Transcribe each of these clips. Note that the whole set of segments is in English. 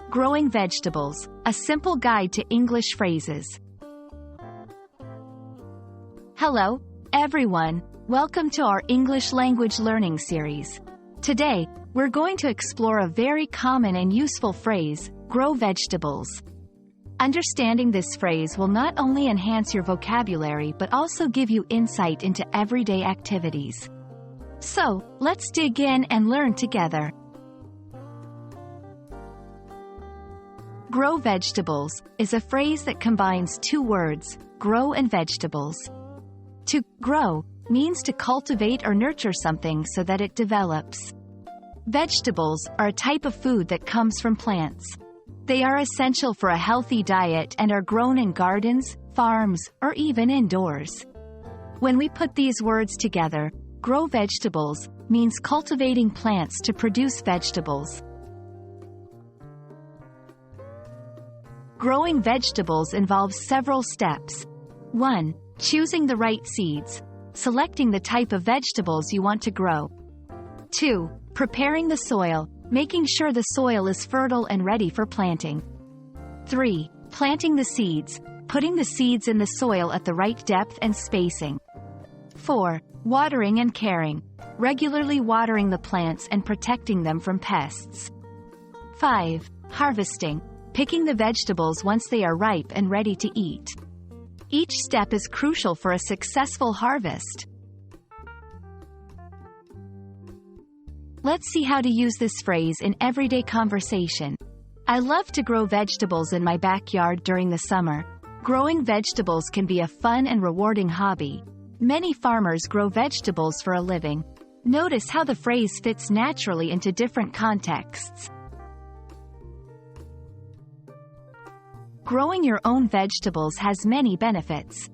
Growing vegetables, a simple guide to English phrases. Hello, everyone. Welcome to our English language learning series. Today, we're going to explore a very common and useful phrase, grow vegetables. Understanding this phrase will not only enhance your vocabulary but also give you insight into everyday activities. So, let's dig in and learn together. Grow vegetables is a phrase that combines two words, grow and vegetables. To grow means to cultivate or nurture something so that it develops. Vegetables are a type of food that comes from plants. They are essential for a healthy diet and are grown in gardens, farms, or even indoors. When we put these words together, grow vegetables means cultivating plants to produce vegetables. Growing vegetables involves several steps. 1. Choosing the right seeds. Selecting the type of vegetables you want to grow. 2. Preparing the soil, making sure the soil is fertile and ready for planting. 3. Planting the seeds, putting the seeds in the soil at the right depth and spacing. 4. Watering and caring, regularly watering the plants and protecting them from pests. 5. Harvesting, picking the vegetables once they are ripe and ready to eat. Each step is crucial for a successful harvest. Let's see how to use this phrase in everyday conversation. I love to grow vegetables in my backyard during the summer. Growing vegetables can be a fun and rewarding hobby. Many farmers grow vegetables for a living. Notice how the phrase fits naturally into different contexts. Growing your own vegetables has many benefits.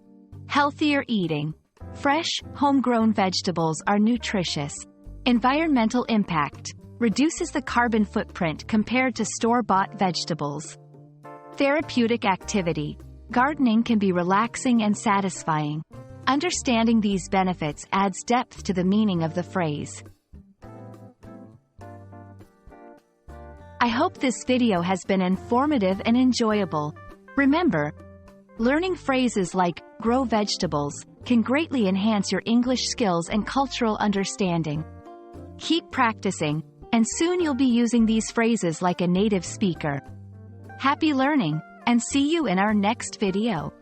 Healthier eating. Fresh, homegrown vegetables are nutritious. Environmental impact. Reduces the carbon footprint compared to store-bought vegetables. Therapeutic activity. Gardening can be relaxing and satisfying. Understanding these benefits adds depth to the meaning of the phrase. I hope this video has been informative and enjoyable. Remember, learning phrases like grow vegetables can greatly enhance your English skills and cultural understanding. Keep practicing, and soon you'll be using these phrases like a native speaker. Happy learning, and see you in our next video.